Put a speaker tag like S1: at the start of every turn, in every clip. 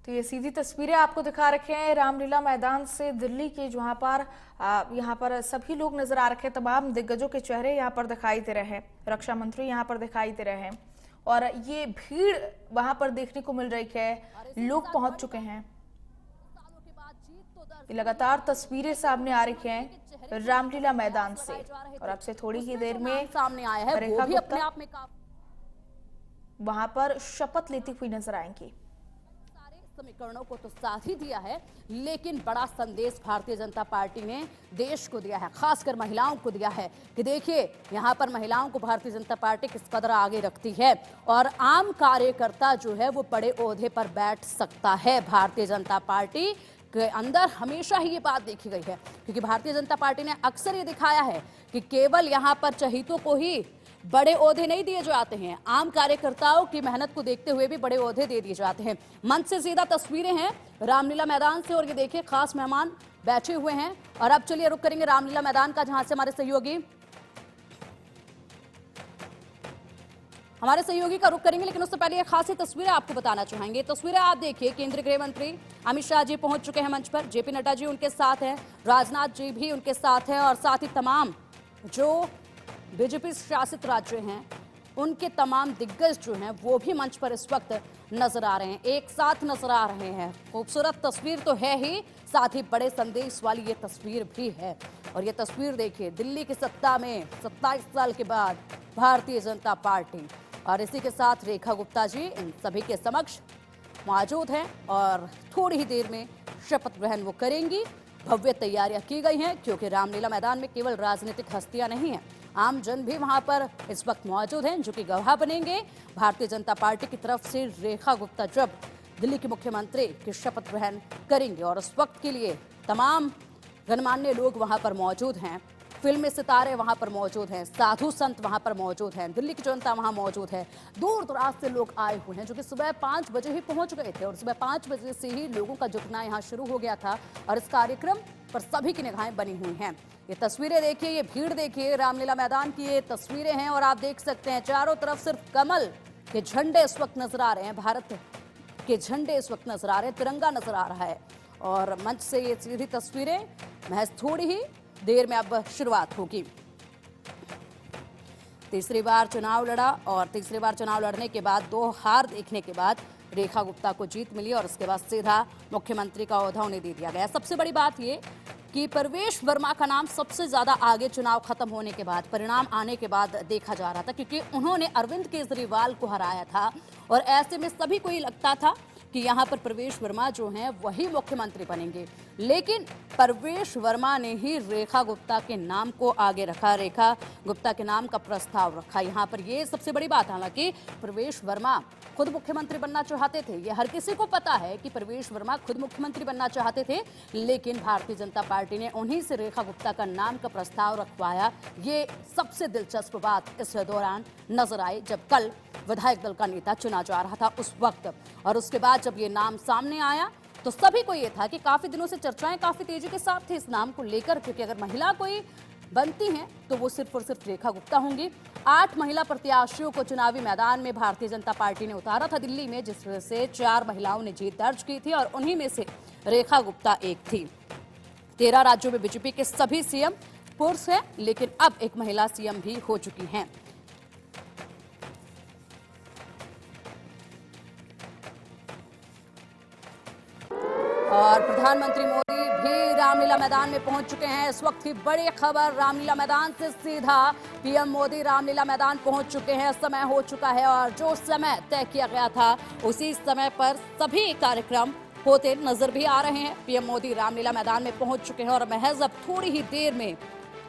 S1: तो ये सीधी तस्वीरें आपको दिखा रखे हैं रामलीला मैदान से दिल्ली के, जहां पर यहाँ पर सभी लोग नजर आ रखे हैं। तमाम दिग्गजों के चेहरे यहाँ पर दिखाई दे रहे हैं, रक्षा मंत्री यहाँ पर दिखाई दे रहे हैं और ये भीड़ वहां पर देखने को मिल रही है। लोग पहुंच चुके हैं। लगातार तस्वीरें सामने आ रही हैं रामलीला मैदान से और अब से थोड़ी ही देर में
S2: सामने आया है, वो भी अपने आप में
S1: वहां पर शपथ लेती हुई नजर आएंगी।
S2: समीकरणों को तो साथ ही दिया है, लेकिन बड़ा संदेश भारतीय जनता पार्टी ने देश को दिया है, खासकर महिलाओं को दिया है कि देखिए यहाँ पर महिलाओं को भारतीय जनता पार्टी किस कदर आगे रखती है और आम कार्यकर्ता जो है वो बड़े ओहदे पर बैठ सकता है। भारतीय जनता पार्टी के अंदर हमेशा ही ये बात देखी गई है, क्योंकि भारतीय जनता पार्टी ने अक्सर ये दिखाया है कि केवल यहाँ पर चहीतों को ही बड़े ओहदे नहीं दिए जाते हैं, आम कार्यकर्ताओं की मेहनत को देखते हुए भी बड़े ओहदे दे दिए जाते हैं। मंच से सीधा तस्वीरें हैं रामलीला मैदान से और ये देखिए खास मेहमान बैठे हुए हैं। और अब चलिए रुक करेंगे रामलीला मैदान का, जहां से हमारे सहयोगी का रुख करेंगे, लेकिन उससे पहले एक खासी तस्वीरें आपको बताना चाहेंगे। तस्वीरें आप देखिए, केंद्रीय गृह मंत्री अमित शाह जी पहुंच चुके हैं मंच पर, जेपी नड्डा जी उनके साथ हैं, राजनाथ जी भी उनके साथ हैं और साथ ही तमाम जो बीजेपी शासित राज्य हैं उनके तमाम दिग्गज जो हैं वो भी मंच पर इस वक्त नजर आ रहे हैं, एक साथ नजर आ रहे हैं। खूबसूरत तस्वीर तो है ही, साथ ही बड़े संदेश वाली ये तस्वीर भी है। और ये तस्वीर देखिए, दिल्ली की सत्ता में 27 साल के बाद भारतीय जनता पार्टी, और इसी के साथ रेखा गुप्ता जी इन सभी के समक्ष मौजूद हैं और थोड़ी ही देर में शपथ ग्रहण वो करेंगी। भव्य तैयारियां की गई हैं, क्योंकि रामलीला मैदान में केवल राजनीतिक हस्तियां नहीं हैं, आम जन भी वहां पर इस वक्त मौजूद हैं, जो कि गवाह बनेंगे। भारतीय जनता पार्टी की तरफ से रेखा गुप्ता जब दिल्ली के मुख्यमंत्री की शपथ ग्रहण करेंगे और उस वक्त के लिए तमाम गणमान्य लोग वहां पर मौजूद हैं, फिल्मी सितारे वहां पर मौजूद हैं, साधु संत वहां पर मौजूद हैं, दिल्ली की जनता वहां मौजूद है, दूर दराज से लोग आए हुए हैं, जो कि सुबह 5 बजे ही पहुंच गए थे और सुबह 5 बजे से ही लोगों का जुटना यहां शुरू हो गया था और इस कार्यक्रम पर सभी की निगाहें बनी हुई हैं। ये तस्वीरें देखिए, ये भीड़ देखिए, रामलीला मैदान की ये तस्वीरें हैं और आप देख सकते हैं चारों तरफ सिर्फ कमल के झंडे इस वक्त नजर आ रहे हैं, भारत के झंडे इस वक्त नजर आ रहे हैं, तिरंगा नजर आ रहा है। और मंच से ये सीधी तस्वीरें महज थोड़ी ही देर में अब शुरुआत होगी। तीसरी बार चुनाव लड़ा और तीसरी बार चुनाव लड़ने के बाद 2 हार देखने के बाद रेखा गुप्ता को जीत मिली और उसके बाद सीधा मुख्यमंत्री का ओहदा उन्हें दे दिया गया। सबसे बड़ी बात ये कि परवेश वर्मा का नाम सबसे ज्यादा आगे चुनाव खत्म होने के बाद, परिणाम आने के बाद देखा जा रहा था, क्योंकि उन्होंने अरविंद केजरीवाल को हराया था और ऐसे में सभी को ये लगता था कि यहाँ पर परवेश वर्मा जो हैं वही मुख्यमंत्री बनेंगे, लेकिन परवेश वर्मा ने ही रेखा गुप्ता के नाम को आगे रखा, रेखा गुप्ता के नाम का प्रस्ताव रखा। यहाँ पर ये सबसे बड़ी बात, हालांकि परवेश वर्मा खुद मुख्यमंत्री बनना चाहते थे, ये हर किसी को पता है कि परवेश वर्मा खुद मुख्यमंत्री बनना चाहते थे, लेकिन भारतीय जनता पार्टी ने उन्हीं से रेखा गुप्ता का नाम का प्रस्ताव रखवाया। ये सबसे दिलचस्प बात इस दौरान नजर आई जब कल विधायक दल का नेता चुना जा रहा था उस वक्त, और उसके बाद जब ये नाम सामने आया तो सभी को ये था कि काफी दिनों से चर्चाएं काफी तेजी के साथ थे इस नाम को लेकर, क्योंकि अगर महिला कोई बनती हैं तो वो सिर्फ और सिर्फ रेखा गुप्ता होंगी। 8 महिला प्रत्याशियों को चुनावी मैदान में भारतीय जनता पार्टी ने उतारा था दिल्ली में, जिसमें से 4 महिलाओं ने जीत दर्ज की थी और उन्हीं में से रेखा गुप्ता एक थी। 13 राज्यों में बीजेपी के सभी सीएम पुरुष हैं, लेकिन अब एक महिला सीएम भी हो चुकी हैं। और प्रधानमंत्री मोदी भी रामलीला मैदान में पहुंच चुके हैं। इस वक्त की बड़ी खबर रामलीला मैदान से सीधा पीएम मोदी रामलीला मैदान पहुंच चुके हैं। समय हो चुका है और जो समय तय किया गया था उसी समय पर सभी कार्यक्रम होते नजर भी आ रहे हैं। पीएम मोदी रामलीला मैदान में पहुंच चुके हैं और महज अब थोड़ी ही देर में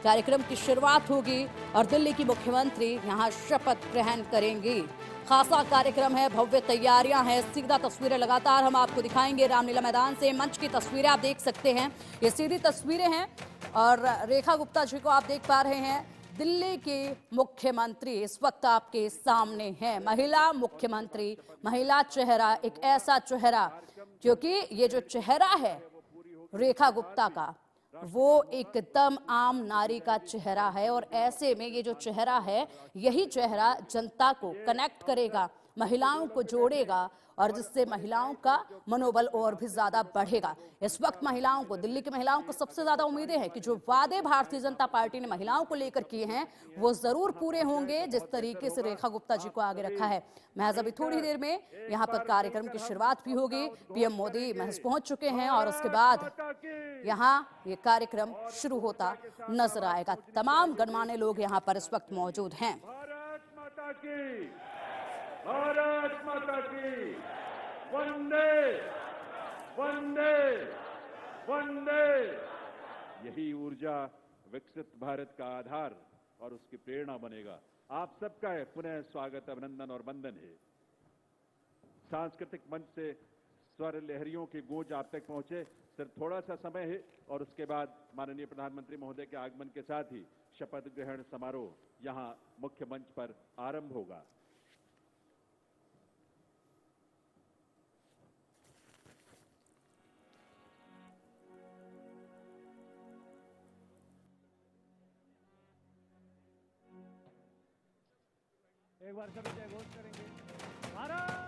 S2: कार्यक्रम की शुरुआत होगी और दिल्ली की मुख्यमंत्री यहां शपथ ग्रहण करेंगी। खासा कार्यक्रम है, भव्य तैयारियां हैं, सीधा तस्वीरें लगातार हम आपको दिखाएंगे रामलीला मैदान से। मंच की तस्वीरें आप देख सकते हैं, ये सीधी तस्वीरें हैं और रेखा गुप्ता जी को आप देख पा रहे हैं। दिल्ली की मुख्यमंत्री इस वक्त आपके सामने हैं, महिला मुख्यमंत्री, महिला चेहरा, एक ऐसा चेहरा, क्योंकि ये जो चेहरा है रेखा गुप्ता का वो एकदम आम नारी का चेहरा है और ऐसे में ये जो चेहरा है यही चेहरा जनता को कनेक्ट करेगा, महिलाओं को जोड़ेगा और जिससे महिलाओं का मनोबल और भी ज्यादा बढ़ेगा। इस वक्त महिलाओं को, दिल्ली की महिलाओं को सबसे ज्यादा उम्मीदें हैं कि जो वादे भारतीय जनता पार्टी ने महिलाओं को लेकर किए हैं वो जरूर पूरे होंगे, जिस तरीके से रेखा गुप्ता जी को आगे रखा है। महज अभी थोड़ी देर में यहाँ पर कार्यक्रम की शुरुआत भी होगी। पीएम मोदी महज पहुंच चुके हैं और उसके बाद यहाँ ये कार्यक्रम शुरू होता नजर आएगा। तमाम गणमान्य लोग यहाँ पर इस वक्त मौजूद हैं।
S3: भारत माता की वंदे वंदे वंदे। यही ऊर्जा विकसित भारत का आधार और उसकी प्रेरणा बनेगा। आप सबका पुनः स्वागत, अभिनंदन और वंदन है। सांस्कृतिक मंच से स्वर लहरियों की गूंज आप तक पहुंचे। सिर्फ थोड़ा सा समय है और उसके बाद माननीय प्रधानमंत्री महोदय के आगमन के साथ ही शपथ ग्रहण समारोह यहां मुख्य मंच पर आरंभ होगा।
S4: एक बार सभी जय घोष करेंगे। भारत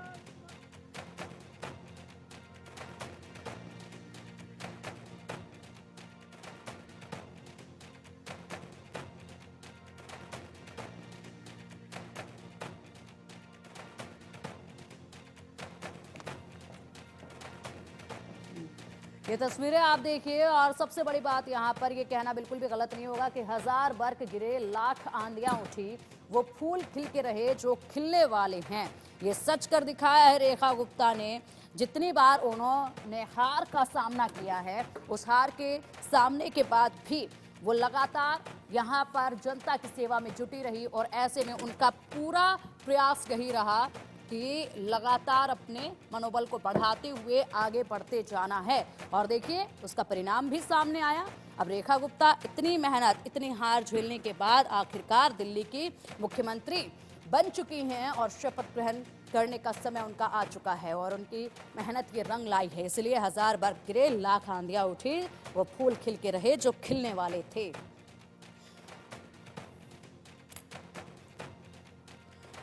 S2: ये तस्वीरें आप देखिए और सबसे बड़ी बात यहाँ पर ये कहना बिल्कुल भी गलत नहीं होगा कि 1000 बर्फ गिरे, लाख आंधियां उठी, वो फूल खिल के रहे जो खिलने वाले हैं। ये सच कर दिखाया है रेखा गुप्ता ने। जितनी बार उन्होंने हार का सामना किया है, उस हार के सामने के बाद भी वो लगातार यहाँ पर जनता की सेवा में जुटी रही और ऐसे में उनका पूरा प्रयास यही रहा कि लगातार अपने मनोबल को बढ़ाते हुए आगे बढ़ते जाना है। और देखिए उसका परिणाम भी सामने आया। अब रेखा गुप्ता इतनी मेहनत, इतनी हार झेलने के बाद आखिरकार दिल्ली की मुख्यमंत्री बन चुकी हैं और शपथ ग्रहण करने का समय उनका आ चुका है और उनकी मेहनत ये रंग लाई है। इसलिए 1000 बर्फ गिरे, लाख आंधियां उठी, वो फूल खिल के रहे जो खिलने वाले थे।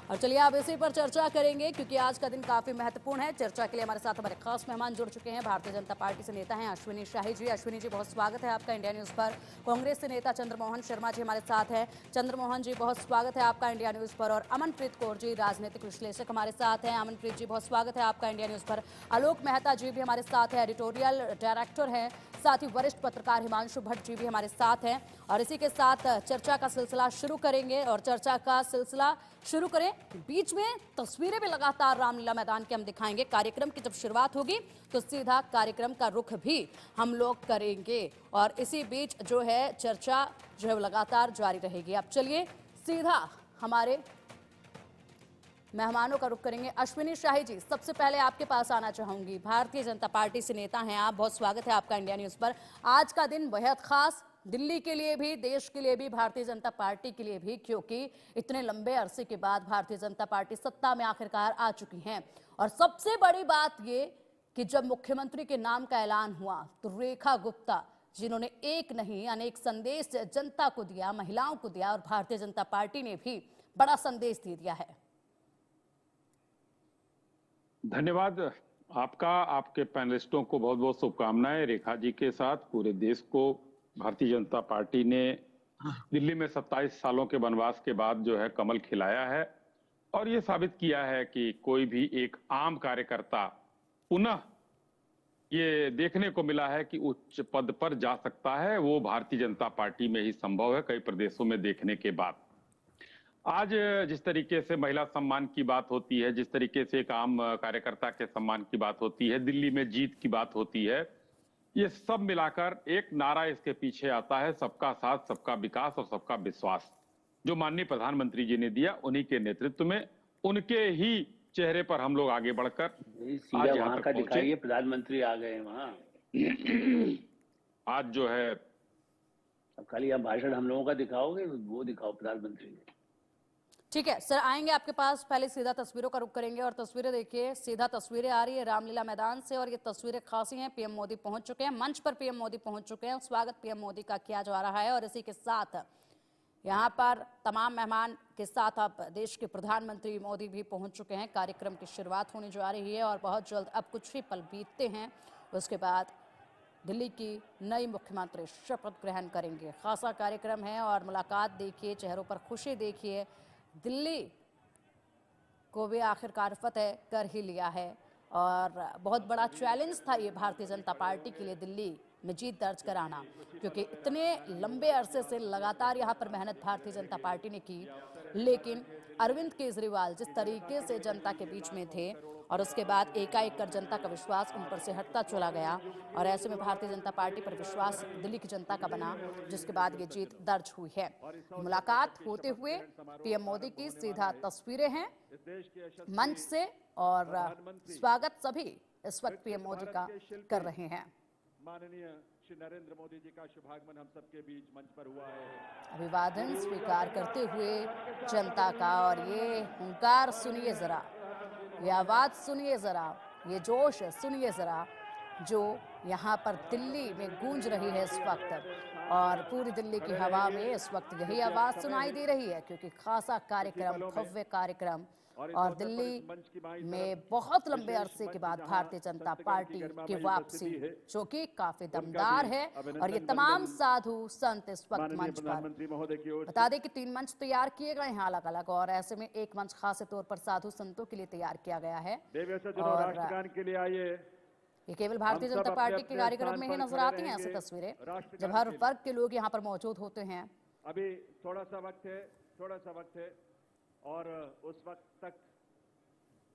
S2: और चलिए आप इसी पर चर्चा करेंगे क्योंकि आज का दिन काफी महत्वपूर्ण है। चर्चा के लिए हमारे साथ हमारे खास मेहमान जुड़ चुके हैं। भारतीय जनता पार्टी से नेता हैं अश्विनी शाही जी। अश्विनी जी, बहुत स्वागत है आपका इंडिया न्यूज पर। कांग्रेस से नेता चंद्रमोहन शर्मा जी हमारे साथ हैं। चंद्रमोहन जी, बहुत स्वागत है आपका इंडिया न्यूज पर। और अमनप्रीत कौर जी, राजनीतिक विश्लेषक हमारे साथ हैं। अमनप्रीत जी, बहुत स्वागत है आपका इंडिया न्यूज पर। आलोक मेहता जी भी हमारे साथ है, एडिटोरियल डायरेक्टर हैं। साथ ही वरिष्ठ पत्रकार हिमांशु भट्ट जी भी हमारे साथ हैं। और इसी के साथ चर्चा का सिलसिला शुरू करेंगे। और चर्चा का सिलसिला शुरू करें, बीच में तस्वीरें भी लगातार रामलीला मैदान के हम दिखाएंगे। कार्यक्रम की जब शुरुआत होगी तो सीधा कार्यक्रम का रुख भी हम लोग करेंगे और इसी बीच जो है चर्चा जो है लगातार जारी रहेगी। अब चलिए सीधा हमारे मेहमानों का रुख करेंगे। अश्विनी शाही जी, सबसे पहले आपके पास आना चाहूंगी। भारतीय जनता पार्टी से नेता हैं आप, बहुत स्वागत है आपका इंडिया न्यूज पर। आज का दिन बेहद खास दिल्ली के लिए भी, देश के लिए भी, भारतीय जनता पार्टी के लिए भी, क्योंकि इतने लंबे अरसे के बाद भारतीय जनता पार्टी सत्ता में आखिरकार आ चुकी है। और सबसे बड़ी बात ये कि जब मुख्यमंत्री के नाम का ऐलान हुआ तो रेखा गुप्ता, जिन्होंने एक नहीं अनेक संदेश जनता को दिया, महिलाओं को दिया, और भारतीय जनता पार्टी ने भी बड़ा संदेश दे दिया है।
S5: धन्यवाद आपका, आपके पैनलिस्टों को बहुत बहुत शुभकामनाएं। रेखा जी के साथ पूरे देश को भारतीय जनता पार्टी ने दिल्ली में 27 सालों के वनवास के बाद जो है कमल खिलाया है और ये साबित किया है कि कोई भी एक आम कार्यकर्ता पुनः ये देखने को मिला है कि उच्च पद पर जा सकता है। वो भारतीय जनता पार्टी में ही संभव है, कई प्रदेशों में देखने के बाद। आज जिस तरीके से महिला सम्मान की बात होती है, जिस तरीके से एक आम कार्यकर्ता के सम्मान की बात होती है, दिल्ली में जीत की बात होती है, ये सब मिलाकर एक नारा इसके पीछे आता है, सबका साथ, सबका विकास और सबका विश्वास, जो माननीय प्रधानमंत्री जी ने दिया। उन्हीं के नेतृत्व में, उनके ही चेहरे पर हम लोग आगे बढ़कर
S6: आज यहाँ का दिखाइए, प्रधानमंत्री आ गए वहाँ।
S5: आज जो है
S6: अब खाली आप भाषण हम लोगों का दिखाओगे, वो दिखाओ प्रधानमंत्री।
S2: ठीक है सर, आएंगे आपके पास। पहले सीधा तस्वीरों का रुख करेंगे और तस्वीरें देखिए, सीधा तस्वीरें आ रही है रामलीला मैदान से और ये तस्वीरें खासी हैं। पीएम मोदी पहुंच चुके हैं, मंच पर पीएम मोदी पहुंच चुके हैं। स्वागत पीएम मोदी का किया जा रहा है और इसी के साथ यहाँ पर तमाम मेहमान के साथ अब देश के प्रधानमंत्री मोदी भी पहुंच चुके हैं। कार्यक्रम की शुरुआत होने जा रही है और बहुत जल्द अब कुछ ही पल बीतते हैं, उसके बाद दिल्ली की नई मुख्यमंत्री शपथ ग्रहण करेंगे। खासा कार्यक्रम है और मुलाकात देखिए, चेहरों पर खुशी देखिए। दिल्ली को भी आखिरकार फतेह कर ही लिया है और बहुत बड़ा चैलेंज था ये भारतीय जनता पार्टी के लिए दिल्ली में जीत दर्ज कराना, क्योंकि इतने लंबे अरसे से लगातार यहाँ पर मेहनत भारतीय जनता पार्टी ने की, लेकिन अरविंद केजरीवाल जिस तरीके से जनता के बीच में थे और उसके बाद एकाएक कर जनता का विश्वास उन पर से हटता चला गया और ऐसे में भारतीय जनता पार्टी पर विश्वास दिल्ली की जनता का बना, जिसके बाद ये जीत दर्ज हुई है। मुलाकात होते हुए पीएम मोदी की सीधा तस्वीरें हैं मंच से और स्वागत सभी इस वक्त पीएम मोदी का कर रहे हैं।
S3: माननीय श्री नरेंद्र मोदी जी का शुभागमन हम सबके बीच मंच पर हुआ है।
S2: अभिवादन स्वीकार करते हुए जनता का, और ये हुंकार सुनिए जरा, ये आवाज सुनिए जरा, ये जोश सुनिए जरा जो यहाँ पर दिल्ली में गूंज रही है इस वक्त। और पूरी दिल्ली की हवा में इस वक्त यही आवाज सुनाई दे रही है, क्योंकि खासा कार्यक्रम, भव्य कार्यक्रम और दिल्ली में बहुत लंबे अरसे के बाद भारतीय जनता पार्टी की वापसी, जो कि काफी दमदार है। और ये तमाम साधु संत इस वक्त मंच पर, बता दें कि 3 मंच तैयार किए गए हैं अलग अलग, और ऐसे में एक मंच खास तौर पर साधु संतों के लिए तैयार किया गया है। और ये केवल भारतीय जनता पार्टी के कार्यक्रम में ही नजर आती हैं ऐसी तस्वीरें, जब हर वर्ग के लोग यहाँ पर मौजूद होते हैं।
S3: अभी थोड़ा सा वक्त है और उस वक्त तक,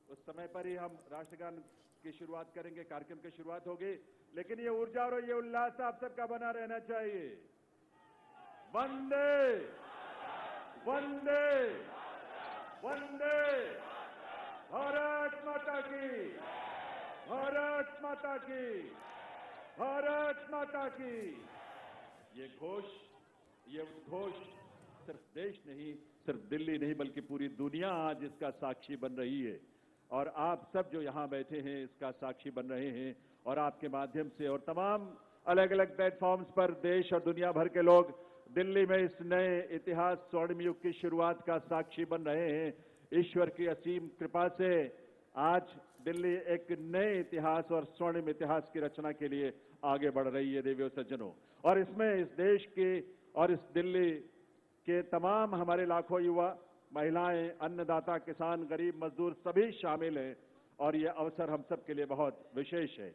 S3: उस समय पर ही हम राष्ट्रगान की शुरुआत करेंगे, कार्यक्रम की शुरुआत होगी। लेकिन ये ऊर्जा और ये उल्लास आप सबका बना रहना चाहिए। वंदे वंदे वंदे, भारत माता की, भारत माता की, भारत माता की। ये घोष, ये उद्घोष सिर्फ देश नहीं, सिर्फ दिल्ली नहीं, बल्कि पूरी दुनिया आज इसका साक्षी बन रही है। और आप सब जो यहाँ बैठे हैं इसका साक्षी बन रहे हैं, और आपके माध्यम से और तमाम अलग अलग प्लेटफॉर्म्स पर देश और दुनिया भर के लोग दिल्ली में इस नए इतिहास, स्वर्णिम युग की शुरुआत का साक्षी बन रहे हैं। ईश्वर की असीम कृपा से आज दिल्ली एक नए इतिहास और स्वर्णिम इतिहास की रचना के लिए आगे बढ़ रही है देवियों सज्जनों। और इसमें इस देश के और इस दिल्ली के तमाम हमारे लाखों युवा, महिलाएं, अन्नदाता, किसान, गरीब, मजदूर सभी शामिल हैं, और ये अवसर हम सब के लिए बहुत विशेष है।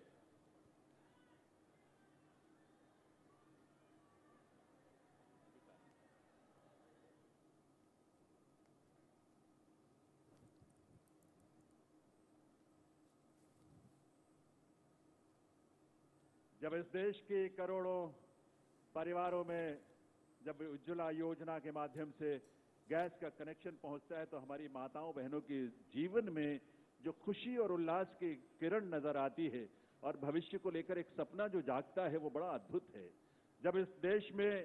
S3: जब इस देश के करोड़ों परिवारों में जब उज्ज्वला योजना के माध्यम से गैस का कनेक्शन पहुंचता है, तो हमारी माताओं बहनों के जीवन में जो खुशी और उल्लास की किरण नजर आती है और भविष्य को लेकर एक सपना जो जागता है, वो बड़ा अद्भुत है। जब इस देश में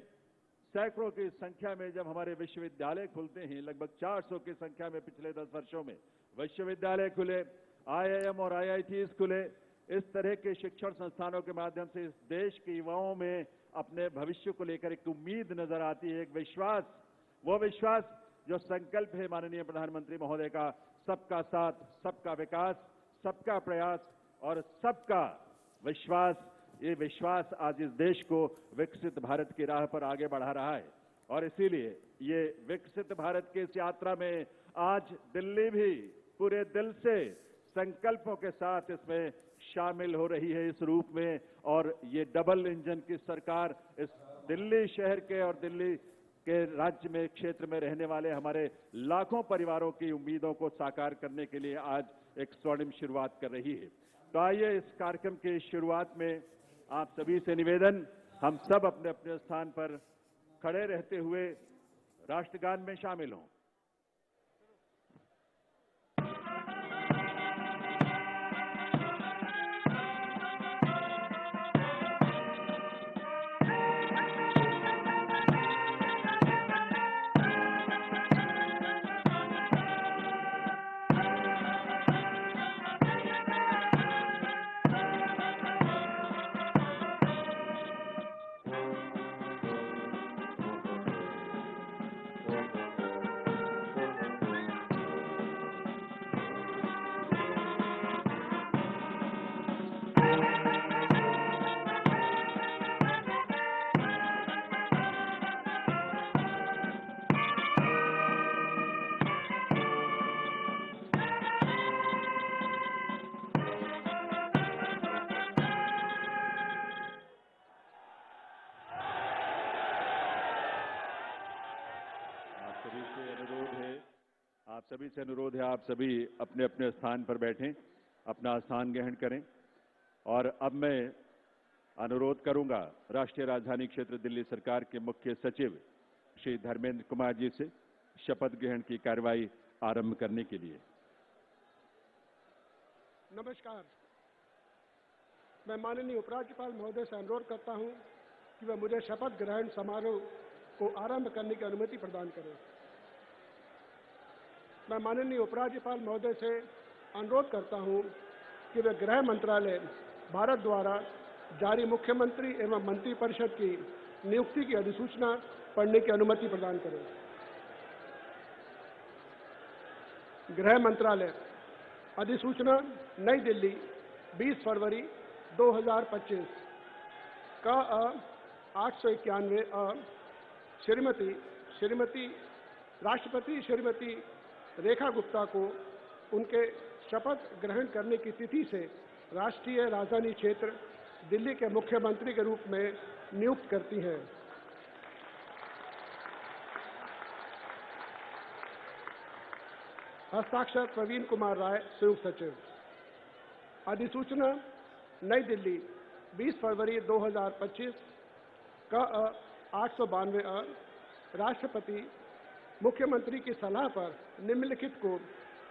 S3: सैकड़ों की संख्या में जब हमारे विश्वविद्यालय खुलते हैं, लगभग 400 की संख्या में पिछले 10 वर्षों में विश्वविद्यालय खुले, IIM और IITs खुले, इस तरह के शिक्षण संस्थानों के माध्यम से इस देश के युवाओं में अपने भविष्य को लेकर एक उम्मीद नजर आती है, एक विश्वास, वो विश्वास जो संकल्प है माननीय प्रधानमंत्री महोदय का, सबका साथ, सबका विकास, सबका प्रयास और सबका विश्वास। ये विश्वास आज इस देश को विकसित भारत की राह पर आगे बढ़ा रहा है, और इसीलिए ये विकसित भारत की इस यात्रा में आज दिल्ली भी पूरे दिल से संकल्पों के साथ इसमें शामिल हो रही है इस रूप में। और ये डबल इंजन की सरकार इस दिल्ली शहर के और दिल्ली के राज्य में, क्षेत्र में रहने वाले हमारे लाखों परिवारों की उम्मीदों को साकार करने के लिए आज एक स्वर्णिम शुरुआत कर रही है। तो आइए इस कार्यक्रम की शुरुआत में आप सभी से निवेदन, हम सब अपने अपने स्थान पर खड़े रहते हुए राष्ट्रगान में शामिल हों। सभी से अनुरोध है, आप सभी अपने अपने स्थान पर बैठें, अपना स्थान ग्रहण करें। और अब मैं अनुरोध करूंगा राष्ट्रीय राजधानी क्षेत्र दिल्ली सरकार के मुख्य सचिव श्री धर्मेंद्र कुमार जी से शपथ ग्रहण की कार्रवाई आरंभ करने के लिए।
S7: नमस्कार। मैं माननीय उपराज्यपाल महोदय से अनुरोध करता हूं कि वह मुझे शपथ ग्रहण समारोह को आरंभ करने की अनुमति प्रदान करें। मैं माननीय उपराज्यपाल महोदय से अनुरोध करता हूं कि वे गृह मंत्रालय भारत द्वारा जारी मुख्यमंत्री एवं मंत्रिपरिषद की नियुक्ति की अधिसूचना पढ़ने की अनुमति प्रदान करें। गृह मंत्रालय अधिसूचना नई दिल्ली 20 फरवरी 2025 का 891 श्रीमती राष्ट्रपति श्रीमती रेखा गुप्ता को उनके शपथ ग्रहण करने की तिथि से राष्ट्रीय राजधानी क्षेत्र दिल्ली के मुख्यमंत्री के रूप में नियुक्त करती हैं। हस्ताक्षर प्रवीण कुमार राय, संयुक्त सचिव। अधिसूचना नई दिल्ली 20 फरवरी 2025 का 892 राष्ट्रपति मुख्यमंत्री की सलाह पर निम्नलिखित को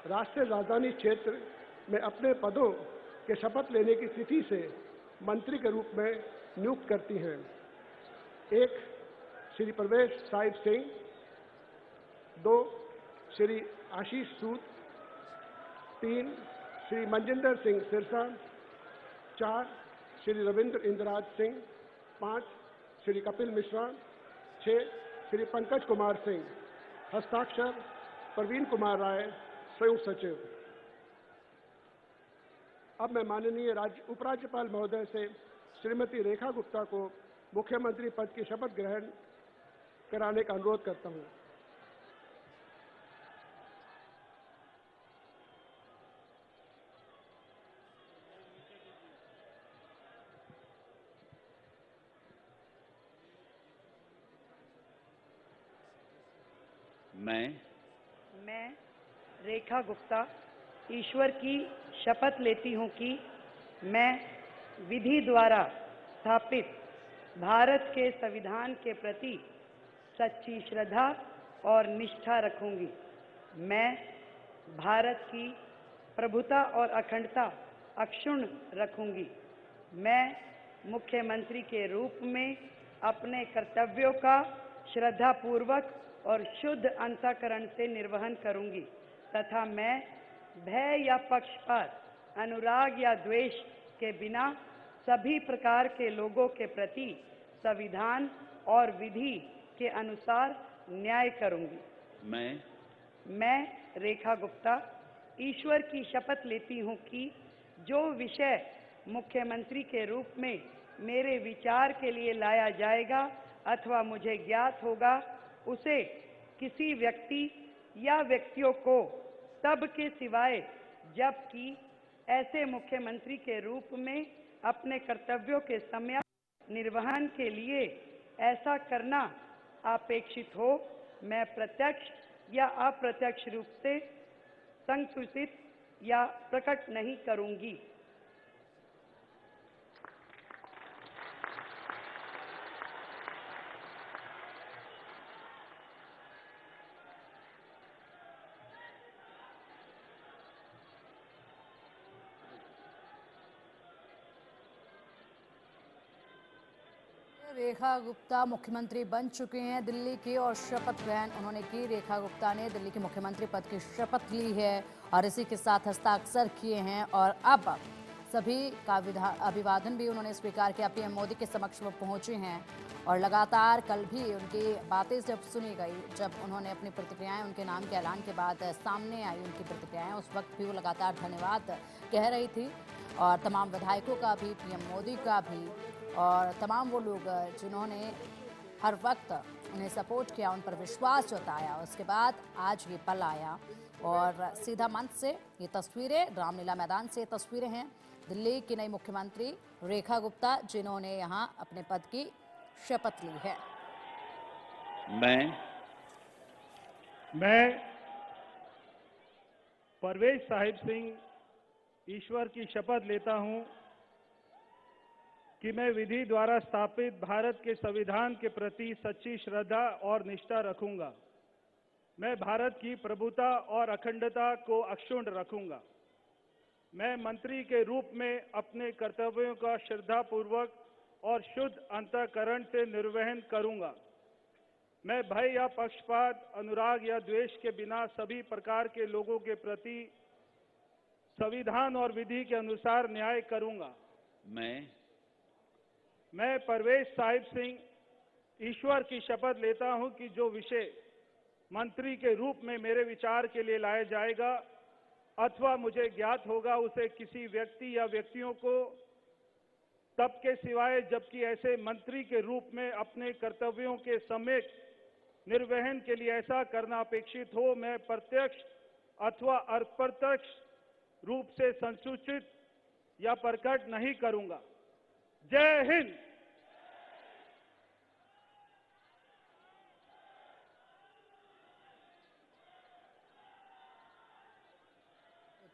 S7: राष्ट्रीय राजधानी क्षेत्र में अपने पदों के शपथ लेने की तिथि से मंत्री के रूप में नियुक्त करती हैं। 1 श्री प्रवेश साहिब सिंह, 2 श्री आशीष सूद, 3 श्री मनजिंदर सिंह सिरसा, 4 श्री रविंद्र इंद्रराज सिंह, 5 श्री कपिल मिश्रा, 6 श्री पंकज कुमार सिंह। हस्ताक्षर प्रवीण कुमार राय, संयुक्त सचिव। अब मैं माननीय उपराज्यपाल महोदय से श्रीमती रेखा गुप्ता को मुख्यमंत्री पद की शपथ ग्रहण कराने का अनुरोध करता हूं।
S8: मैं रेखा गुप्ता ईश्वर की शपथ लेती हूँ कि मैं विधि द्वारा स्थापित भारत के संविधान के प्रति सच्ची श्रद्धा और निष्ठा रखूंगी। मैं भारत की प्रभुता और अखंडता अक्षुण्ण रखूंगी। मैं मुख्यमंत्री के रूप में अपने कर्तव्यों का श्रद्धापूर्वक और शुद्ध अंतःकरण से निर्वहन करूंगी तथा मैं भय या पक्षपात, अनुराग या द्वेष के बिना सभी प्रकार के लोगों के प्रति संविधान और विधि के अनुसार न्याय करूंगी। मैं रेखा गुप्ता ईश्वर की शपथ लेती हूं कि जो विषय मुख्यमंत्री के रूप में मेरे विचार के लिए लाया जाएगा अथवा मुझे ज्ञात होगा उसे किसी व्यक्ति या व्यक्तियों को तब के सिवाय जबकि ऐसे मुख्यमंत्री के रूप में अपने कर्तव्यों के समय निर्वहन के लिए ऐसा करना अपेक्षित हो, मैं प्रत्यक्ष या अप्रत्यक्ष रूप से संसूचित या प्रकट नहीं करूंगी।
S2: रेखा गुप्ता मुख्यमंत्री बन चुके हैं दिल्ली की और शपथ ग्रहण उन्होंने की। रेखा गुप्ता ने दिल्ली के मुख्यमंत्री पद की शपथ ली है और इसी के साथ हस्ताक्षर किए हैं और अब सभी का अभिवादन भी उन्होंने स्वीकार किया। पीएम मोदी के समक्ष वो पहुंचे हैं और लगातार कल भी उनकी बातें जब सुनी गई, जब उन्होंने अपनी प्रतिक्रियाएं उनके नाम के ऐलान के बाद सामने आई उनकी प्रतिक्रियाएं, उस वक्त भी वो लगातार धन्यवाद कह रही थी और तमाम विधायकों का भी, पीएम मोदी का भी और तमाम वो लोग जिन्होंने हर वक्त उन्हें सपोर्ट किया, उन पर विश्वास जताया। उसके बाद आज ये पल आया और सीधा मंच से ये तस्वीरें, रामलीला मैदान से तस्वीरें हैं दिल्ली की नई मुख्यमंत्री रेखा गुप्ता जिन्होंने यहाँ अपने पद की शपथ ली है।
S6: मैं
S4: परवेज साहिब सिंह ईश्वर की शपथ लेता हूं कि मैं विधि द्वारा स्थापित भारत के संविधान के प्रति सच्ची श्रद्धा और निष्ठा रखूंगा। मैं भारत की प्रभुता और अखंडता को अक्षुण्ण रखूंगा। मैं मंत्री के रूप में अपने कर्तव्यों का श्रद्धापूर्वक और शुद्ध अंतःकरण से निर्वहन करूंगा। मैं भय या पक्षपात, अनुराग या द्वेष के बिना सभी प्रकार के लोगों के प्रति संविधान और विधि के अनुसार न्याय करूंगा। मैं परवेज साहिब सिंह ईश्वर की शपथ लेता हूं कि जो विषय मंत्री के रूप में मेरे विचार के लिए लाया जाएगा अथवा मुझे ज्ञात होगा, उसे किसी व्यक्ति या व्यक्तियों को तब के सिवाय जबकि ऐसे मंत्री के रूप में अपने कर्तव्यों के सम्यक निर्वहन के लिए ऐसा करना अपेक्षित हो, मैं प्रत्यक्ष अथवा अप्रत्यक्ष रूप से संसूचित या प्रकट नहीं करूंगा। जय हिंद।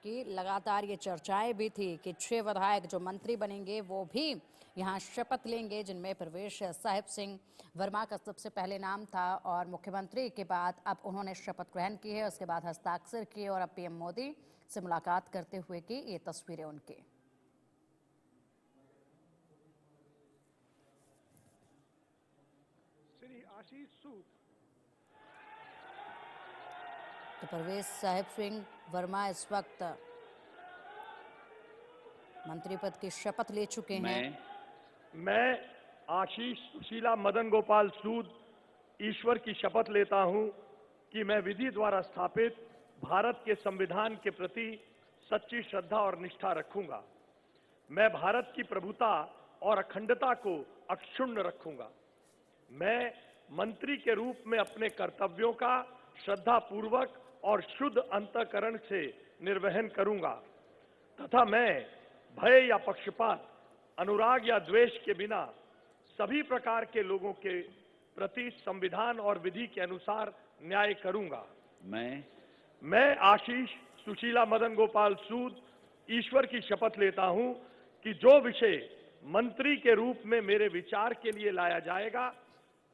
S2: कि लगातार ये चर्चाएं भी थी कि 6 विधायक जो मंत्री बनेंगे वो भी यहाँ शपथ लेंगे, जिनमें प्रवेश साहिब सिंह वर्मा का सबसे पहले नाम था और मुख्यमंत्री के बाद अब उन्होंने शपथ ग्रहण की है, उसके बाद हस्ताक्षर किए और अब पीएम मोदी से मुलाकात करते हुए की ये तस्वीरें उनकी।
S7: श्री आशीष सूद।
S2: तो परवेज साहिब सिंह वर्मा इस वक्त मंत्री पद की शपथ ले चुके हैं।
S9: मैं आशीष सुशीला मदन गोपाल सूद ईश्वर की शपथ लेता हूं कि मैं विधि द्वारा स्थापित भारत के संविधान के प्रति सच्ची श्रद्धा और निष्ठा रखूंगा। मैं भारत की प्रभुता और अखंडता को अक्षुण्ण रखूंगा। मैं मंत्री के रूप में अपने कर्तव्यों का श्रद्धापूर्वक और शुद्ध अंतःकरण से निर्वहन करूंगा तथा मैं भय या पक्षपात, अनुराग या द्वेष के बिना सभी प्रकार के लोगों के प्रति संविधान और विधि के अनुसार न्याय करूंगा। मैं आशीष सुशीला मदन गोपाल सूद ईश्वर की शपथ लेता हूं कि जो विषय मंत्री के रूप में मेरे विचार के लिए लाया जाएगा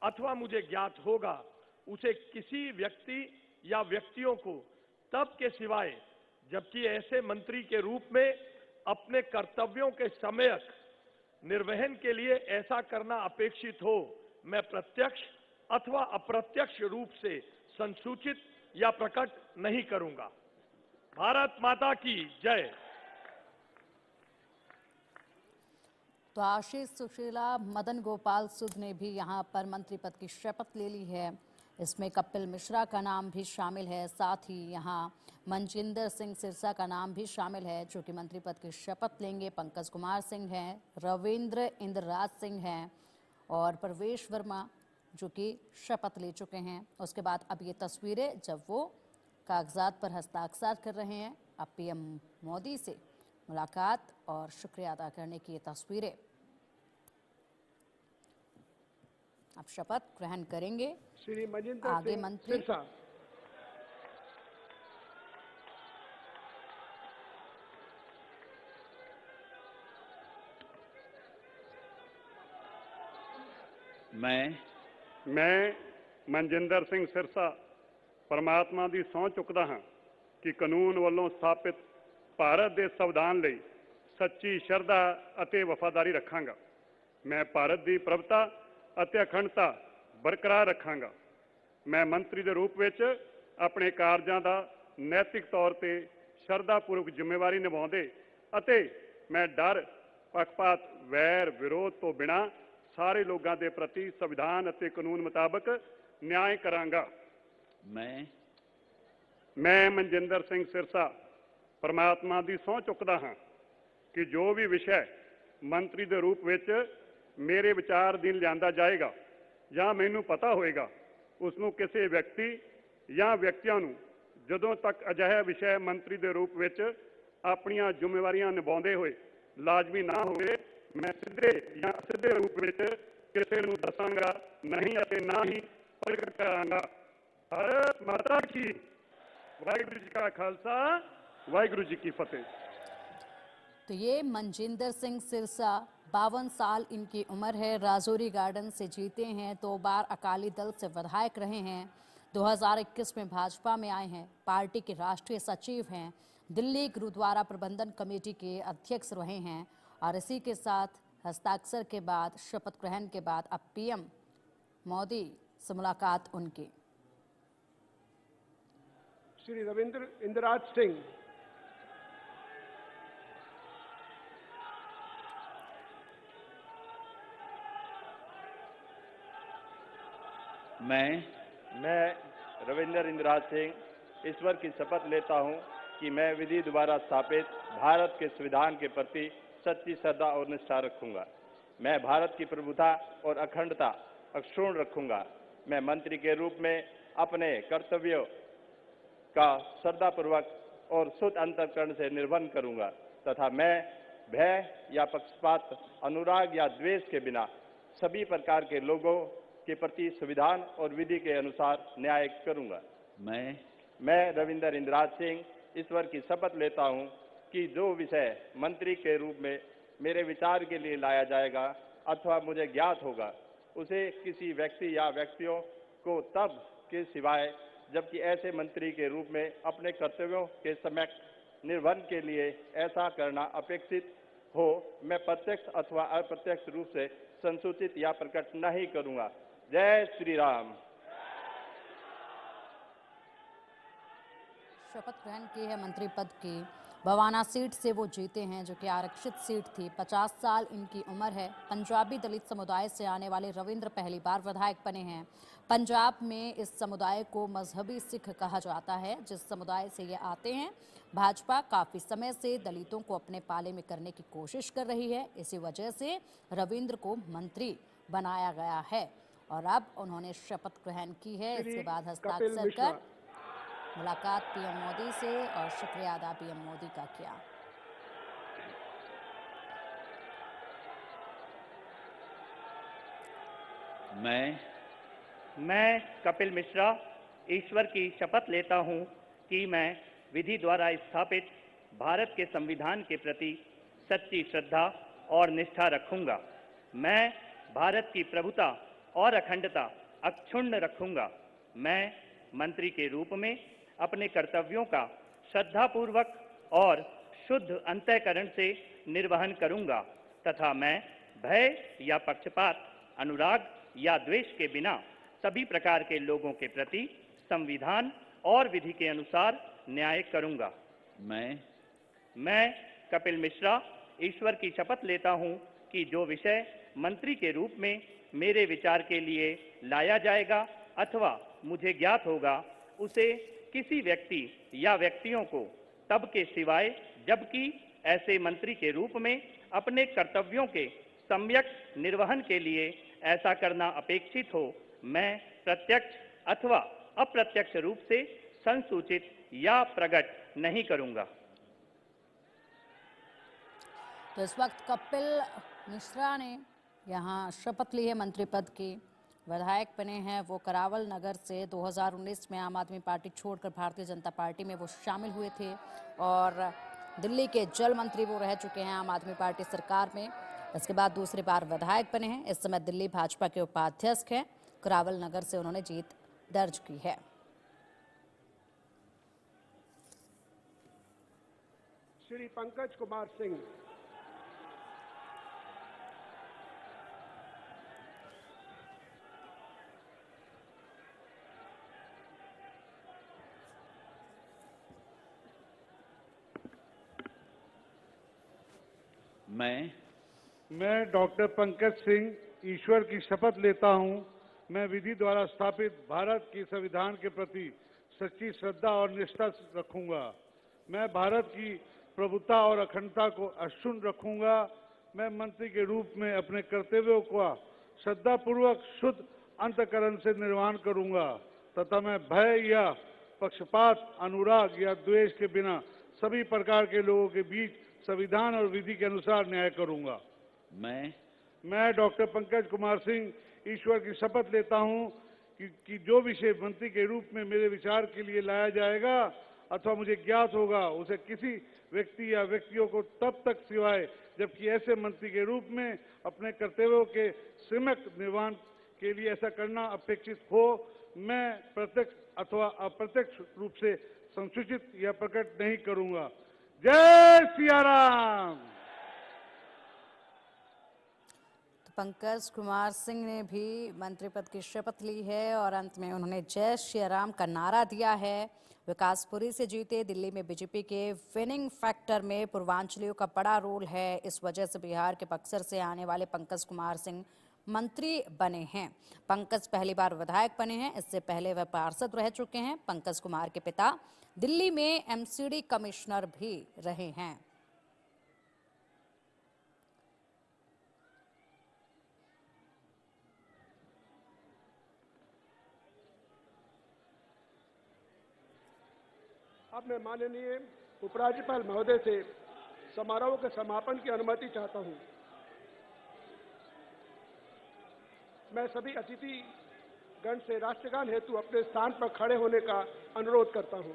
S9: अथवा मुझे ज्ञात होगा, उसे किसी व्यक्ति या व्यक्तियों को तब के सिवाय जबकि ऐसे मंत्री के रूप में अपने कर्तव्यों के सम्यक निर्वहन के लिए ऐसा करना अपेक्षित हो, मैं प्रत्यक्ष अथवा अप्रत्यक्ष रूप से संसूचित या प्रकट नहीं करूंगा। भारत माता की जय।
S2: तो आशीष सुशीला मदन गोपाल सूद ने भी यहाँ पर मंत्री पद की शपथ ले ली है। इसमें कपिल मिश्रा का नाम भी शामिल है, साथ ही यहाँ मनजिंदर सिंह सिरसा का नाम भी शामिल है जो कि मंत्री पद की शपथ लेंगे। पंकज कुमार सिंह हैं, रविंद्र इंद्रराज सिंह हैं और प्रवेश वर्मा जो कि शपथ ले चुके हैं। उसके बाद अब ये तस्वीरें जब वो कागजात पर हस्ताक्षर कर रहे हैं, अब पीएम मोदी से मुलाकात और शुक्रिया अदा करने की ये तस्वीरें। अब शपथ ग्रहण करेंगे
S7: श्री मजिंदर
S2: आगे
S7: सिंह
S2: मंत्री
S7: सिरसा।
S10: मैं मनजिंदर सिंह सिरसा परमात्मा ਦੀ ਸਹੁੰ ਚੁੱਕਦਾ ਹਾਂ ਕਿ ਕਾਨੂੰਨ ਵੱਲੋਂ ਸਥਾਪਿਤ ਭਾਰਤ ਦੇ ਸੰਵਿਧਾਨ ਲਈ ਸੱਚੀ ਸ਼ਰਧਾ ਅਤੇ ਵਫਾਦਾਰੀ ਰੱਖਾਂਗਾ। ਮੈਂ ਭਾਰਤ ਦੀ ਪ੍ਰਭੁਤਾ ਅਤੇ ਅਖੰਡਤਾ ਬਰਕਰਾਰ ਰੱਖਾਂਗਾ। ਮੈਂ ਮੰਤਰੀ ਦੇ ਰੂਪ ਵਿੱਚ ਆਪਣੇ ਕਾਰਜਾਂ ਦਾ ਨੈਤਿਕ ਤੌਰ ਤੇ ਸ਼ਰਧਾਪੂਰਵਕ ਜ਼ਿੰਮੇਵਾਰੀ ਨਿਭਾਉਂਦੇ ਅਤੇ ਮੈਂ ਡਰ, ਪੱਖਪਾਤ, ਵੈਰ, ਵਿਰੋਧ ਤੋਂ ਬਿਨਾਂ ਸਾਰੇ ਲੋਕਾਂ ਦੇ ਪ੍ਰਤੀ ਸੰਵਿਧਾਨ ਅਤੇ ਕਾਨੂੰਨ ਮੁਤਾਬਕ ਨਿਆਂ ਕਰਾਂਗਾ। ਮੈਂ ਮਨਜਿੰਦਰ ਸਿੰਘ ਸਿਰਸਾ ਪਰਮਾਤਮਾ ਦੀ ਸਹੁੰ ਚੁੱਕਦਾ ਹਾਂ ਕਿ ਜੋ ਵੀ ਵਿਸ਼ਾ ਮੰਤਰੀ ਦੇ ਰੂਪ ਵਿੱਚ ਮੇਰੇ ਵਿਚਾਰ ਅਧੀਨ ਲਿਆਂਦਾ ਜਾਏਗਾ ਜਾਂ ਮੈਨੂੰ ਪਤਾ ਹੋਏਗਾ, ਉਸ ਨੂੰ ਕਿਸੇ ਵਿਅਕਤੀ ਜਾਂ ਵਿਅਕਤੀਆਂ ਨੂੰ ਜਦੋਂ ਤੱਕ ਅਜਿਹਾ ਵਿਸ਼ਾ ਮੰਤਰੀ ਦੇ ਰੂਪ ਵਿੱਚ ਆਪਣੀਆਂ ਜ਼ਿੰਮੇਵਾਰੀਆਂ ਨਿਭਾਉਂਦੇ ਹੋਏ ਲਾਜ਼ਮੀ ਨਾ ਹੋਵੇ, ਮੈਂ ਸਿੱਧੇ ਜਾਂ ਅਸਿੱਧੇ ਰੂਪ ਵਿੱਚ ਕਿਸੇ ਨੂੰ ਦੱਸਾਂਗਾ ਨਹੀਂ ਅਤੇ ਨਾ ਹੀ ਪ੍ਰਗਟ ਕਰਾਂਗਾ। भारत माता की। वाहिगुरू जी का खालसा, वाहिगुरु जी की फतेह।
S2: तो ये मनजिंदर सिंह सिरसा 52 साल इनकी उम्र है, राजौरी गार्डन से जीते हैं, 2 बार अकाली दल से विधायक रहे हैं, 2021 में भाजपा में आए हैं, पार्टी के राष्ट्रीय सचिव हैं, दिल्ली गुरुद्वारा प्रबंधन कमेटी के अध्यक्ष रहे हैं और इसी के साथ हस्ताक्षर के बाद शपथ ग्रहण के बाद अब पीएम मोदी से मुलाकात उनकी।
S7: श्री रविंद्र इंदिराज सिंह।
S9: मैं रविंद्र इंदिराज सिंह ईश्वर की शपथ लेता हूं कि मैं विधि द्वारा स्थापित भारत के संविधान के प्रति सच्ची श्रद्धा और निष्ठा रखूंगा। मैं भारत की प्रभुता और अखंडता अक्षुण्ण रखूंगा। मैं मंत्री के रूप में अपने कर्तव्यों का श्रद्धापूर्वक और शुद्ध अंतःकरण से निर्वहन करूंगा तथा मैं भय या पक्षपात, अनुराग या द्वेष के बिना सभी प्रकार के लोगों के प्रति संविधान और विधि के अनुसार न्याय करूंगा। मैं रविंद्र इंदिराज सिंह ईश्वर की शपथ लेता हूं कि जो विषय मंत्री के रूप में मेरे विचार के लिए लाया जाएगा अथवा मुझे ज्ञात होगा उसे किसी व्यक्ति या व्यक्तियों को तब के सिवाय जबकि ऐसे मंत्री के रूप में अपने कर्तव्यों के सम्यक निर्वहन के लिए ऐसा करना अपेक्षित हो, मैं प्रत्यक्ष अथवा अप्रत्यक्ष रूप से संसूचित या प्रकट नहीं करूंगा। जय श्री राम।
S2: शपथ ग्रहण की है मंत्री पद की। बवाना सीट से वो जीते हैं जो कि आरक्षित सीट थी। 50 साल इनकी उम्र है। पंजाबी दलित समुदाय से आने वाले रविंद्र पहली बार विधायक बने हैं। पंजाब में इस समुदाय को मजहबी सिख कहा जाता है, जिस समुदाय से ये आते हैं। भाजपा काफी समय से दलितों को अपने पाले में करने की कोशिश कर रही है। इसी वजह से रविंद्र को मंत्री बनाया गया है और अब उन्होंने शपथ ग्रहण की है। इसके बाद हस्ताक्षर कर मुलाकात पीएम मोदी से और शुक्रिया अदा पीएम मोदी का किया।
S11: मैं कपिल मिश्रा ईश्वर की शपथ लेता हूं कि मैं विधि द्वारा स्थापित भारत के संविधान के प्रति सच्ची श्रद्धा और निष्ठा रखूंगा। मैं भारत की प्रभुता और अखंडता अक्षुण्ण रखूंगा। मैं मंत्री के रूप में अपने कर्तव्यों का श्रद्धापूर्वक और शुद्ध अंतःकरण से निर्वहन करूंगा तथा मैं भय या पक्षपात, अनुराग या द्वेष के बिना सभी प्रकार के लोगों के प्रति संविधान और विधि के अनुसार न्याय करूंगा। मैं कपिल मिश्रा ईश्वर की शपथ लेता हूं कि जो विषय मंत्री के रूप में मेरे विचार के लिए लाया जाएगा अथवा मुझे ज्ञात होगा उसे किसी व्यक्ति या व्यक्तियों को तब के सिवाय जबकि ऐसे मंत्री के रूप में अपने कर्तव्यों के सम्यक निर्वहन के लिए ऐसा करना अपेक्षित हो, मैं प्रत्यक्ष अथवा अप्रत्यक्ष रूप से संसूचित या प्रकट नहीं करूंगा।
S2: तो इस वक्त कपिल मिश्रा ने यहाँ शपथ ली है मंत्री पद की। विधायक बने हैं वो करावल नगर से। 2019 में आम आदमी पार्टी छोड़कर भारतीय जनता पार्टी में वो शामिल हुए थे और दिल्ली के जल मंत्री वो रह चुके हैं आम आदमी पार्टी सरकार में। इसके बाद दूसरी बार विधायक बने हैं। इस समय दिल्ली भाजपा के उपाध्यक्ष हैं। करावल नगर से उन्होंने जीत दर्ज की है।
S7: श्री पंकज कुमार सिंह।
S4: मैं डॉक्टर पंकज सिंह ईश्वर की शपथ लेता हूं। मैं विधि द्वारा स्थापित भारत के संविधान के प्रति सच्ची श्रद्धा और निष्ठा रखूंगा। मैं भारत की प्रभुता और अखंडता को अक्षुण्ण रखूंगा। मैं मंत्री के रूप में अपने कर्तव्यों का श्रद्धापूर्वक शुद्ध अंतःकरण से निर्वहन करूंगा तथा मैं भय या पक्षपात, अनुराग या द्वेष के बिना सभी प्रकार के लोगों के बीच संविधान और विधि के अनुसार न्याय करूंगा। मैं डॉक्टर पंकज कुमार सिंह ईश्वर की शपथ लेता हूं कि जो विषय मंत्री के रूप में मेरे विचार के लिए लाया जाएगा अथवा मुझे ज्ञात होगा उसे किसी व्यक्ति या व्यक्तियों को तब तक सिवाय जबकि ऐसे मंत्री के रूप में अपने कर्तव्यों के सम्यक निर्वहन के लिए ऐसा करना अपेक्षित हो, मैं प्रत्यक्ष अथवा अप्रत्यक्ष रूप से संसूचित या प्रकट नहीं करूंगा। जय सिया राम।
S2: पंकज कुमार सिंह ने भी मंत्री पद की शपथ ली है और अंत में उन्होंने जय श्री राम का नारा दिया है। विकासपुरी से जीते दिल्ली में बीजेपी के विनिंग फैक्टर में पूर्वांचलियों का बड़ा रोल है। इस वजह से बिहार के बक्सर से आने वाले पंकज कुमार सिंह मंत्री बने हैं। पंकज पहली बार विधायक बने हैं, इससे पहले वह पार्षद रह चुके हैं। पंकज कुमार के पिता दिल्ली में एमसीडी कमिश्नर भी रहे हैं।
S7: अब मैं माननीय उपराज्यपाल महोदय से समारोह के समापन की अनुमति चाहता हूं। मैं सभी अतिथि गण से राष्ट्रगान हेतु अपने स्थान पर खड़े होने का अनुरोध करता हूं।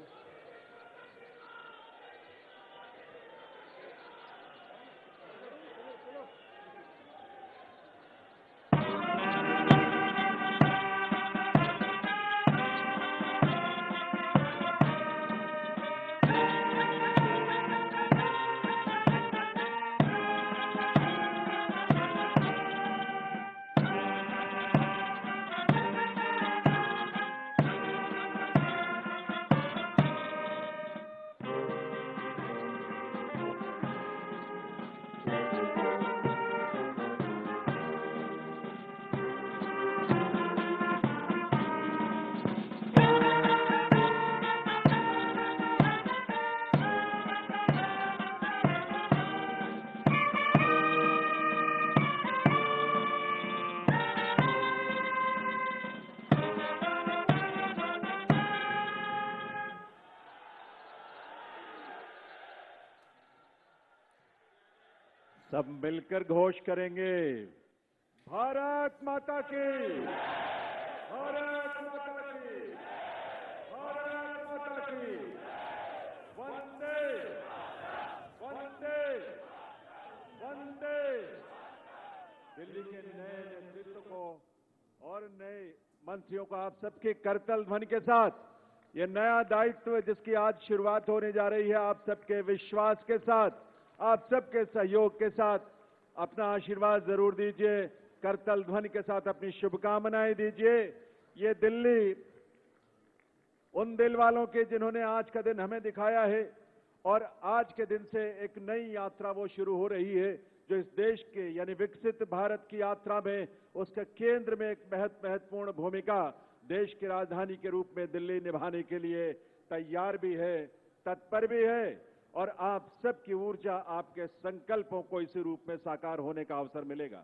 S3: सब मिलकर घोष करेंगे, भारत माता की, भारत माता की, भारत माता की, वंदे वंदे वंदे। दिल्ली के नए नेतृत्व को और नए मंत्रियों को आप सबके करतल ध्वनि के साथ ये नया दायित्व जिसकी आज शुरुआत होने जा रही है, आप सबके विश्वास के साथ, आप सबके सहयोग के साथ अपना आशीर्वाद जरूर दीजिए। करतल ध्वनि के साथ अपनी शुभकामनाएं दीजिए। ये दिल्ली उन दिल वालों के जिन्होंने आज का दिन हमें दिखाया है और आज के दिन से एक नई यात्रा वो शुरू हो रही है जो इस देश के यानी विकसित भारत की यात्रा में उसके केंद्र में एक महत्वपूर्ण भूमिका देश की राजधानी के रूप में दिल्ली निभाने के लिए तैयार भी है, तत्पर भी है और आप सबकी ऊर्जा, आपके संकल्पों को इसी रूप में साकार होने का अवसर मिलेगा।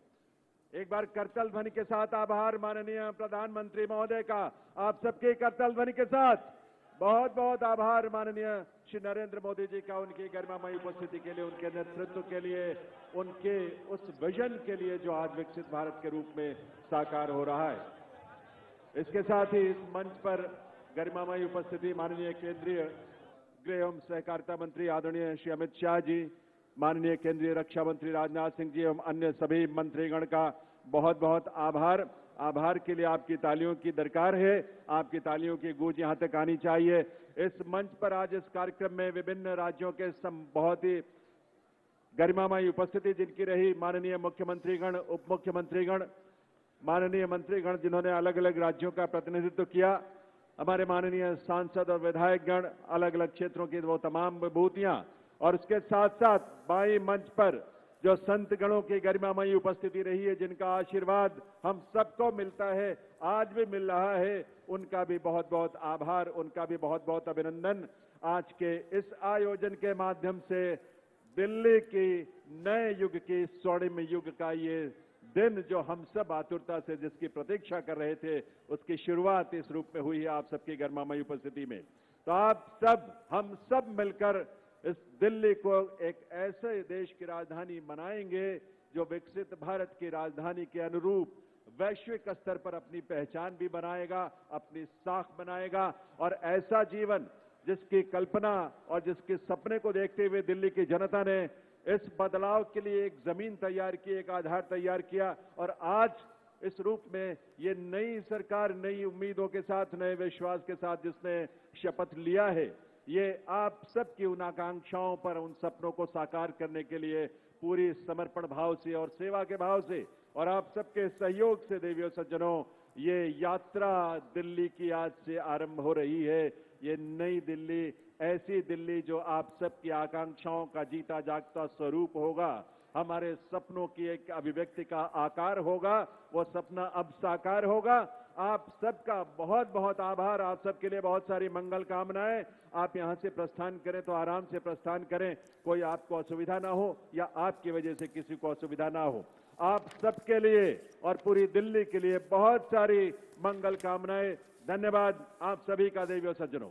S3: एक बार करतल ध्वनि के साथ आभार माननीय प्रधानमंत्री महोदय का, आप सबके करतल ध्वनि के साथ बहुत बहुत आभार माननीय श्री नरेंद्र मोदी जी का, उनकी गरिमामयी उपस्थिति के लिए, उनके नेतृत्व के लिए, उनके उस विजन के लिए जो आज विकसित भारत के रूप में साकार हो रहा है। इसके साथ ही इस मंच पर गरिमामयी उपस्थिति माननीय केंद्रीय गृह एवं सहकारिता मंत्री आदरणीय श्री अमित शाह जी, माननीय केंद्रीय रक्षा मंत्री राजनाथ सिंह जी एवं अन्य सभी मंत्रीगण का बहुत बहुत आभार। आभार के लिए आपकी तालियों की दरकार है, आपकी तालियों की गूंज यहां तक आनी चाहिए। इस मंच पर आज इस कार्यक्रम में विभिन्न राज्यों के बहुत ही गरिमामयी उपस्थिति जिनकी रही, माननीय मुख्यमंत्रीगण, उप मुख्यमंत्रीगण, माननीय मंत्रीगण जिन्होंने अलग अलग राज्यों का प्रतिनिधित्व किया, हमारे माननीय सांसद और विधायकगण, अलग अलग क्षेत्रों की वो तमाम विभूतियां, और उसके साथ साथ बाई मंच पर जो संत गणों की गरिमामयी उपस्थिति रही है, जिनका आशीर्वाद हम सबको मिलता है, आज भी मिल रहा है, उनका भी बहुत बहुत आभार, उनका भी बहुत बहुत अभिनंदन। आज के इस आयोजन के माध्यम से दिल्ली की नए युग की स्वर्णिम युग का ये दिन जो हम सब आतुरता से जिसकी प्रतीक्षा कर रहे थे, उसकी शुरुआत इस रूप में हुई है आप सबकी गरिमामयी उपस्थिति में। तो आप सब, हम सब मिलकर इस दिल्ली को एक ऐसे देश की राजधानी बनाएंगे जो विकसित भारत की राजधानी के अनुरूप वैश्विक स्तर पर अपनी पहचान भी बनाएगा, अपनी साख बनाएगा, और ऐसा जीवन जिसकी कल्पना और जिसके सपने को देखते हुए दिल्ली की जनता ने इस बदलाव के लिए एक जमीन तैयार की, एक आधार तैयार किया और आज इस रूप में ये नई सरकार नई उम्मीदों के साथ, नए विश्वास के साथ जिसने शपथ लिया है, ये आप सबकी उन आकांक्षाओं पर, उन सपनों को साकार करने के लिए पूरी समर्पण भाव से और सेवा के भाव से और आप सबके सहयोग से देवियों सज्जनों, ये यात्रा दिल्ली की आज से आरंभ हो रही है। ये नई दिल्ली, ऐसी दिल्ली जो आप सबकी आकांक्षाओं का जीता जागता स्वरूप होगा, हमारे सपनों की एक अभिव्यक्ति का आकार होगा, वो सपना अब साकार होगा। आप सबका बहुत बहुत आभार, आप सबके लिए बहुत सारी मंगल कामनाएं। आप यहां से प्रस्थान करें तो आराम से प्रस्थान करें, कोई आपको असुविधा ना हो या आपकी वजह से किसी को असुविधा ना हो। आप सबके लिए और पूरी दिल्ली के लिए बहुत सारी मंगल कामनाएं। धन्यवाद आप सभी का देवियों सज्जनों।